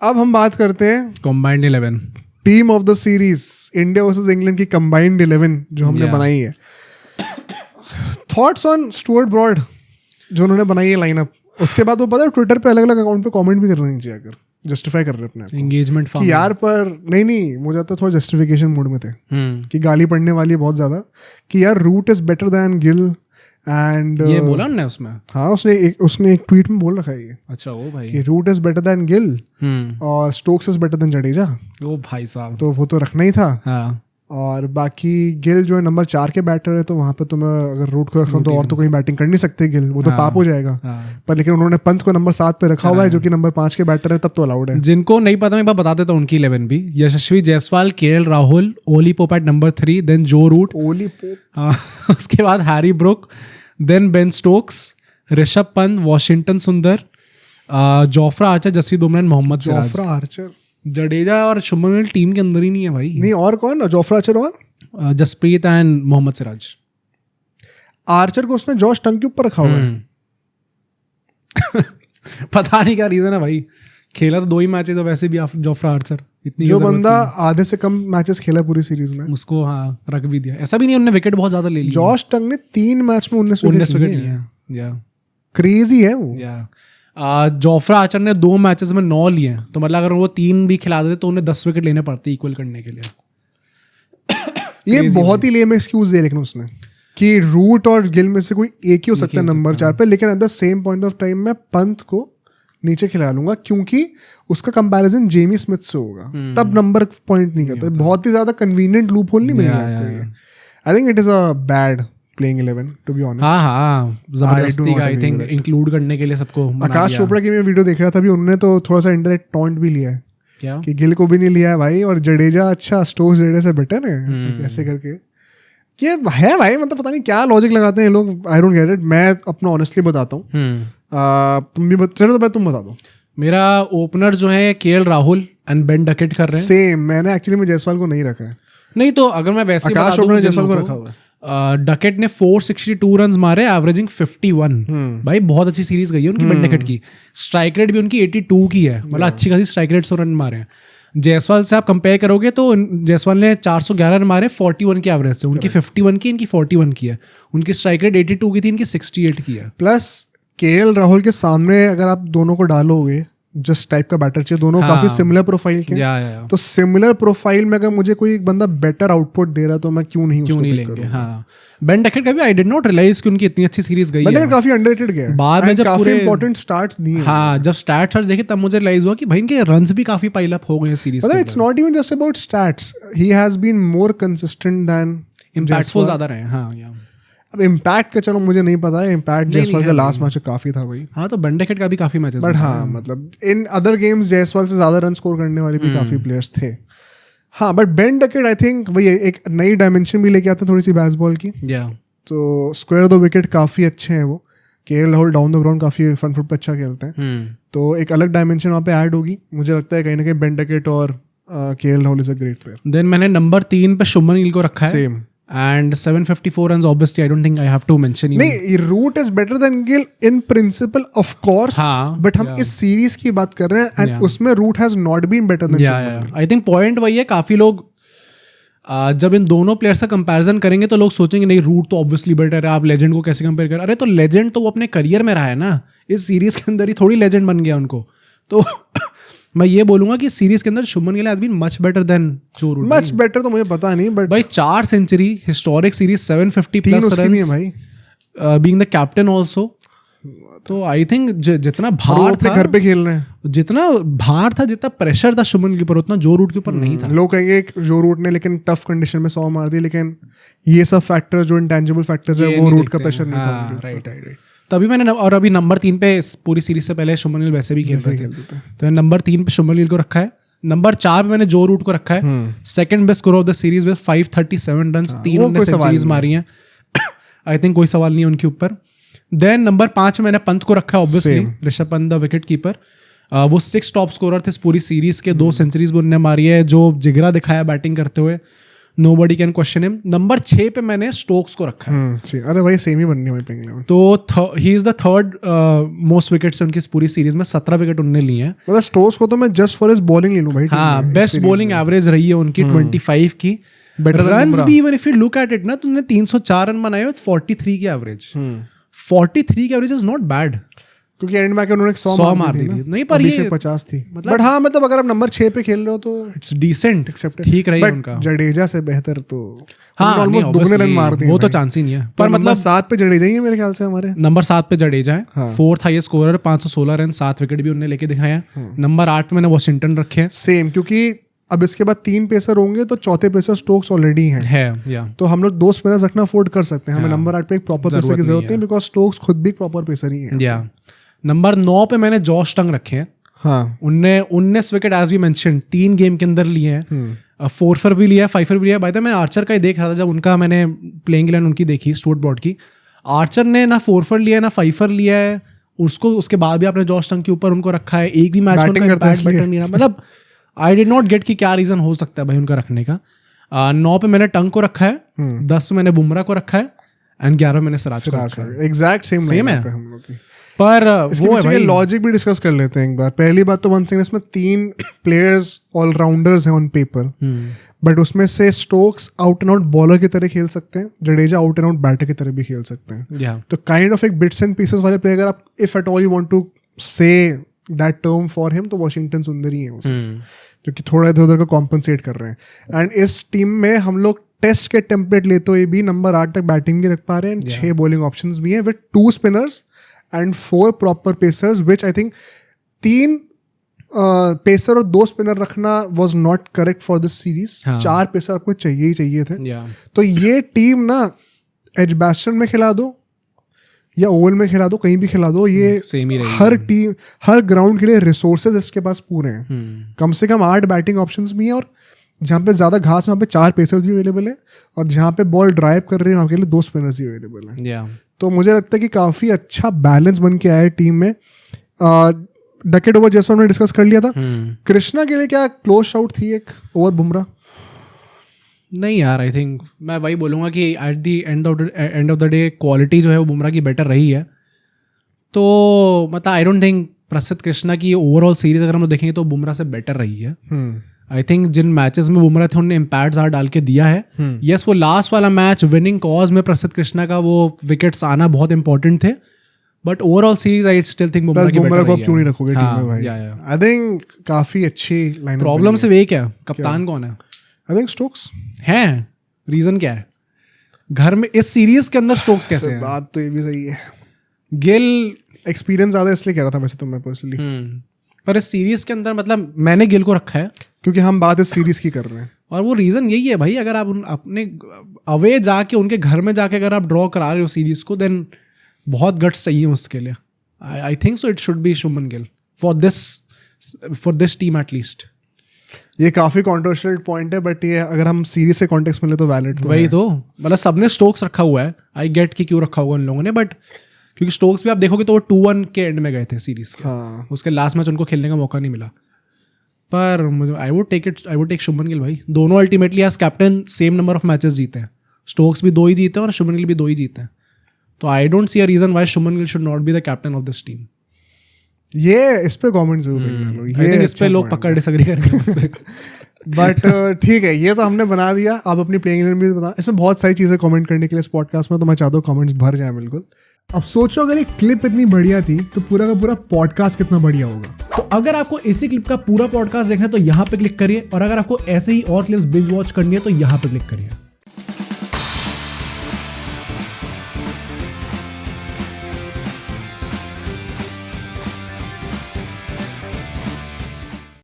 अब हम बात करते हैं combined 11 team of the series, India versus England की कंबाइंड 11 जो हमने बनाई है। थॉट्स ऑन स्टुअर्ट ब्रॉड जो उन्होंने बनाई है लाइनअप। उसके बाद वो पता है ट्विटर पे अलग अलग अकाउंट पे कमेंट भी कर रहे हैं, अगर जस्टिफाई कर रहे हैं अपने एंगेजमेंट कि यार पर नहीं मुझे लगता है थोड़ा जस्टिफिकेशन मूड में थे कि गाली पड़ने वाली है बहुत ज्यादा कि यार Root is better than Gill and ये बोला उन्होंने उसमें। हाँ उसने एक ट्वीट में बोल रखा है ये। अच्छा वो भाई कि Root is better than Gill और Stokes is better than Jadeja. वो भाई साहब तो वो तो रखना ही था। हाँ और बाकी गिल जो है नंबर 4 के बैटर है, तो वहां पे तुम्हें अगर रूट को रखना तो और तो कोई बैटिंग कर नहीं सकते गिल, वो तो पाप हो जाएगा। पर लेकिन उन्होंने पंत को नंबर 7 पे रखा हुआ है जो कि नंबर 5 के बैटर है, तब तो अलाउड है। जिनको नहीं पता मैं बता देता हूँ उनकी 11 भी। Yashasvi Jaiswal, KL Rahul, Ollie Pope at number 3, then Joe Root, Ollie Pope, उसके बाद Harry Brook, then Ben Stokes, Rishabh Pant, Washington Sundar, Jofra Archer, Jasprit Bumrah, Mohammad Siraj. Jofra Archer, Jadeja और शुभमन गिल टीम के अंदर ही नहीं है भाई। नहीं और कौन? जोफ्रा आर्चर और जसप्रीत एंड मोहम्मद सिराज। आर्चर को उसने जॉश टंग के ऊपर रखा हुआ है। पता नहीं क्या रीजन है भाई, खेला तो 2 ही मैचेस है वैसे भी जोफ्रा आर्चर। इतनी जो बंदा आधे से कम मैचेस खेला पूरी सीरीज में, उसको हाँ रख भी दिया। ऐसा भी नहीं उन्होंने विकेट बहुत ज्यादा ले लिया। जॉश टंग ने 3 मैच में 19 विकेट लिए। क्रेजी है वो। जोफ्रा आर्चर ने 2 मैचेस में 9 लिए, तो मतलब अगर वो 3 भी खिला देते तो उन्हें 10 विकेट लेने पड़ते इक्वल करने के लिए। ये बहुत ही लेम एक्सक्यूज दिया लेकिन उसने कि रूट और गिल में से कोई एक ही हो सकता है नंबर 4 पे, लेकिन at the same point of time मैं पंत को नीचे खिला लूंगा क्योंकि उसका कंपैरिजन जेमी स्मिथ से होगा, तब नंबर पॉइंट नहीं करता। बहुत ही ज्यादा कन्वीनियंट लूप होल नहीं मिली आपको ये। I think it is a bad playing 11 to be honest. हाँ जबरदस्ती का आई थिंक इंक्लूड करने के लिए सबको। आकाश चोपड़ा की मैं वीडियो देख रहा था, अभी उन्होंने तो थोड़ा सा इंडायरेक्ट टॉन्ट भी लिया है क्या कि गिल को भी नहीं लिया है भाई, और जडेजा अच्छा स्टोक्स जडेजा से बेटर है ऐसे करके। ये है भाई, मतलब पता नहीं क्या लॉजिक लगाते हैं लोग, आई डोंट गेट इट। मैं अपना ऑनेस्टली बताता हूँ, तुम भी चलो तो तुम बता दो। मेरा ओपनर जो है KL Rahul and Ben Duckett कर रहे हैं। सेम, मैंने एक्चुअली में जायसवाल को नहीं रखा है। नहीं तो अगर मैं वैसे आकाश चोपड़ा ने जायसवाल को रखा हुआ है। डकेट ने 462 रन मारे, एवरेजिंग 51। भाई बहुत अच्छी सीरीज गई है उनकी बेन डकेट की। स्ट्राइक रेट भी उनकी 82 की है, मतलब अच्छी खासी स्ट्राइक रेट 100 रन मारे हैं। जायसवाल से आप कंपेयर करोगे तो जायसवाल ने 411 रन मारे 41 के एवरेज से, उनकी 51 की, इनकी 41 की है। उनकी स्ट्राइक रेट 82 की थी, इनकी 68 की है। प्लस केएल राहुल के सामने अगर आप दोनों को डालोगे, जिस टाइप का बैटर चाहिए, दोनों काफी सिमिलर प्रोफाइल के, तो सिमिलर प्रोफाइल में अगर मुझे कोई बंदा बेटर आउटपुट दे रहा है तो मैं क्यों नहीं लेंगे। हाँ बेन डकेट का भी आई डिड नॉट रियलाइज कि उनकी इतनी अच्छी सीरीज गई है। काफी अंडररेटेड गया बाद में जब काफी इंपॉर्टेंट स्टार्ट्स दिए। हाँ जब स्टैट्स देखे तब मुझे रियलाइज हुआ कि भाई इनके रन्स भी काफी पाइल अप हो गए सीरीज में। It's not even just about stats, he has been more consistent than impactful ज्यादा रहे। हाँ अब इम्पैक्ट का चलो मुझे नहीं पता है, इम्पैक्ट जायसवाल का लास्ट मैच काफी था भाई। हाँ तो बेन डकेट का भी काफी मैचेस, बट हाँ मतलब इन अदर गेम्स जायसवाल से ज्यादा रन स्कोर करने वाले भी काफी प्लेयर्स थे। हाँ but Ben Duckett I think वही एक नई डायमेंशन भी लेके आते हैं थोड़ी सी बेसबॉल की। तो स्क्वायर द विकेट काफी अच्छे हैं वो। KL Rahul down the ground काफी फ्रंट फुट पे अच्छा खेलते हैं, तो एक अलग डायमेंशन वहाँ पे ऐड होगी। मुझे लगता है कहीं ना कहीं बेन डकेट और KL Rahul is a great player. Then मैंने नंबर 3 पे शुभमन गिल को रखा है। Same and 754 runs, obviously I don't think I have to mention even. नहीं, Root is better than Gill in principle of course, but हम इस सीरीज की बात कर रहे हैं एंड उसमें Root has not been better than Gill. I think point वही है, काफी लोग जब इन दोनों प्लेयर्स का कंपैरिजन करेंगे तो लोग सोचेंगे नहीं रूट तो ऑब्वियसली बेटर है, आप लेजेंड को कैसे कंपेयर कर। अरे तो लेजेंड तो वो अपने करियर में रहा है ना, इस सीरीज के अंदर ही थोड़ी लेजेंड बन गया उनको। तो मैं ये बोलूंगा कि सीरीज के अंदर Shubman Gill has been much better than Joe Root. Much better तो मुझे पता नहीं, बट भाई 4 century, historic series, 750 plus runs भाई, बीइंग द कैप्टन आल्सो। तो आई थिंक जितना भार था घर पे खेल रहे हैं, जितना भार था, जितना प्रेशर था शुभमन गिल पर, उतना जो रूट के ऊपर नहीं था। लोग कहेंगे जो रूट ने लेकिन टफ कंडीशन में 100 मार दी, लेकिन ये सब फैक्टर जो इंटेंजिबल फैक्टर्स है वो रूट का प्रेशर नहीं था। राइट। तभी मैंने, और अभी नंबर 3 पे पूरी सीरीज से पहले शुभमन गिल वैसे भी खेल रहे थे, तो नंबर 3 पे शुभमन गिल को रखा है। नंबर 4 पे मैंने जो रूट को रखा है, second best score of the series with 537 run, 3 centuries मारी हैं। आई थिंक कोई सवाल नहीं है उनके ऊपर। देन नंबर 5 में मैंने पंत को रखा है, obviously Rishabh Pant the wicket keeper. वो 6 टॉप स्कोरर थे इस पूरी सीरीज के, 2 सेंचुरीज भी उन्होंने मारी है, जो जिगरा दिखाया बैटिंग करते हुए nobody can question him. Number 6 पे मैंने स्टोक्स को रखा है. अरे भाई सेम ही बननी है पिंगले में. तो he is the third most wickets उनकी पूरी सीरीज में. 17 विकेट उन्होंने लिए हैं. मतलब स्टोक्स को तो मैं जस्ट फॉर हिज बॉलिंग ले लूं भाई. हाँ, बेस्ट बॉलिंग एवरेज रही है उनकी 25 की. रन्स भी even if you look at it ना, तो उन्होंने 304 रन बनाए विद 43 की एवरेज. 43 की एवरेज इज नॉट बैड, क्योंकि एंड में उन्होंने 100 मार दी थी. नहीं, पर ये 50 थी. बट हाँ, मतलब अगर आप नंबर 6 पे खेल रहे हो तो इट्स डिसेंट, ठीक रही है उनका. जडेजा से बेहतर तो हाँ, ऑलमोस्ट दुगने रन मार दिए. वो तो चांस ही नहीं है. पर मतलब 7 पे जडेजा ही है मेरे ख्याल से. हमारे नंबर 7 पे जडेजा है. 4th highest scorer, 516 run, 7 wicket भी उन्होंने लेके दिखाया. नंबर 8 पे मैंने वॉशिंगटन रखे हैं. सेम, क्योंकि अब इसके बाद 3 पेसर होंगे तो चौथे पेसर स्टोक्स ऑलरेडी है. तो हम लोग 2 स्पिनर्स रखना अफोर्ड कर सकते हैं. हमें नंबर 8 पे एक प्रॉपर पेसर की जरूरत है, बिकॉज स्टोक्स खुद भी एक प्रॉपर पेसर ही है. नंबर 9 पे मैंने जॉश टंग रखे हैं. हाँ, उनने 19 wicket as we mention 3 game के अंदर लिए हैं. 4 भी लिया, 5 भी लिया. बाय द वे मैं आर्चर का ही देख रहा था जब उनका मैंने प्लेइंग इलेवन उनकी देखी स्टूअर्ट ब्रॉड की. आर्चर ने ना 4 लिया है ना 5 लिया है. उसके बाद भी आपने जॉश टंग के ऊपर उनको रखा है. एक भी मैच में उनका बैट बैटर नहीं रहा. मतलब आई डिड नॉट गेट कि क्या रीजन हो सकता है भाई उनका रखने का. 9 पे मैंने टंग को रखा है. 10 मैंने बुमराह को रखा है. एंड 11 मैंने सिराज को रखा है. एग्जैक्ट सेम है हम लोग की. पर वो है भाई, लॉजिक भी डिस्कस कर लेते हैं एक बार. पहली बात तो वन सिंह इसमें 3 प्लेयर्स ऑलराउंडर्स हैं ऑन पेपर, बट उसमें से Stokes out and out bowler की तरह खेल सकते हैं, Jadeja out and out batter की तरह भी खेल सकते हैं. तो काइंड ऑफ एक बिट्स एंड पीसेस वाले प्लेयर, अगर आप if at all you want to say that term for him, तो वॉशिंगटन सुंदर ही है जो कि थोड़ा इधर उधर का कॉम्पनसेट कर रहे हैं. एंड इस टीम में हम लोग टेस्ट के टेम्पलेट लेते हुए भी नंबर 8 तक बैटिंग भी रख पा रहे हैं. 6 बॉलिंग ऑप्शंस भी हैं with 2 spinners and 4 proper pacers, which I think 3 pacer और 2 स्पिनर रखना was not correct for this series. 4 pacer आपको चाहिए ही चाहिए थे. तो ये टीम ना एजबैस्टन में खिला दो या ओवल में खिला दो, कहीं भी खिला दो, ये हर टीम हर ग्राउंड के लिए रिसोर्सेज इसके पास पूरे हैं. कम से कम 8 बैटिंग ऑप्शंस भी हैं, और जहाँ पे ज़्यादा घास वहाँ पे 4 पेसर्स भी अवेलेबल है, और जहाँ पे बॉल ड्राइव कर रहे हैं वहाँ के लिए 2 स्पिनर्स भी अवेलेबल हैं. तो मुझे लगता है कि काफ़ी अच्छा बैलेंस बन के आया है टीम में. डकेट ओवर जैसा हमने डिस्कस कर लिया था. कृष्णा के लिए क्या क्लोज शाउट थी एक ओवर बुमराह? नहीं यार, आई थिंक मैं वही बोलूँगा कि at the end of the day quality जो है वो बुमराह की बेटर रही है. तो मतलब आई डोंट थिंक प्रसिद्ध कृष्णा की ओवरऑल सीरीज अगर हम लोग देखेंगे तो बुमराह से बेटर रही है. आई थिंक जिन मैचेस में बुमराह थे उन्होंने इम्पैक्ट ज़्यादा डाल के दिया है. यस, वो लास्ट वाला मैच विनिंग कॉज में प्रसिद्ध कृष्णा का वो विकेट्स आना बहुत इंपॉर्टेंट थे, but overall series I still think Bumrah की बेटर को क्यों नहीं रखोगे टीम में भाई? आई थिंक काफी अच्छी लाइन. प्रॉब्लम सिर्फ एक है, कप्तान कौन है? आई थिंक स्टोक्स है. रीजन क्या है? घर में इस सीरीज के अंदर स्टोक्स कैसे है? बात तो ये भी सही है. गिल एक्सपीरियंस ज्यादा इसलिए कह रहा था वैसे तो मैं पर्सनली. पर इस सीरीज के अंदर मतलब मैंने गिल को रखा है क्योंकि हम बात इस सीरीज की कर रहे हैं, और वो रीज़न यही है भाई. अगर आप अपने अवे जाके उनके घर में जाके अगर आप ड्रॉ करा रहे हो सीरीज को, देन बहुत गट्स चाहिए उसके लिए. I think so it should be Shubman Gill for this team at least. ये काफ़ी कॉन्ट्रोवर्शियल पॉइंट है, बट ये अगर हम सीरीज से कॉन्टेक्स्ट में ले तो वैलिड तो वही तो. मतलब सबने स्टोक्स रखा हुआ है. आई गेट कि क्यों रखा हुआ उन लोगों ने, बट क्योंकि स्टोक्स भी आप देखोगे तो वो 2-1 के एंड में गए थे सीरीज के. उसके लास्ट मैच उनको खेलने का मौका नहीं मिला. पर मुझे I would take Shubman Gill भाई. दोनों ultimately as captain same number of matches जीते हैं. स्टोक्स भी 2 ही जीते हैं और शुभमन गिल भी 2 ही जीते हैं. तो I don't see a reason why Shubman Gill should not be the captain of this team. ये इस पे कमेंट जरूर करना. ये इस पे लोग पक्का डिसएग्री करेंगे मुझसे. बट ठीक है, ये तो हमने बना दिया. आप अपनी प्लेइंग इलेवन भी बता. इसमें बहुत सारी चीज़ें कमेंट करने के लिए इस पॉडकास्ट में, तो मैं चाहता हूँ कमेंट्स भर जाए बिल्कुल. अब सोचो अगर एक क्लिप इतनी बढ़िया थी तो पूरा का पूरा पॉडकास्ट कितना बढ़िया होगा. तो अगर आपको इसी क्लिप का पूरा पॉडकास्ट देखना है तो यहाँ पे क्लिक करिए, और अगर आपको ऐसे ही और क्लिप्स बिंज वॉच करनी है तो यहाँ पे क्लिक करिए.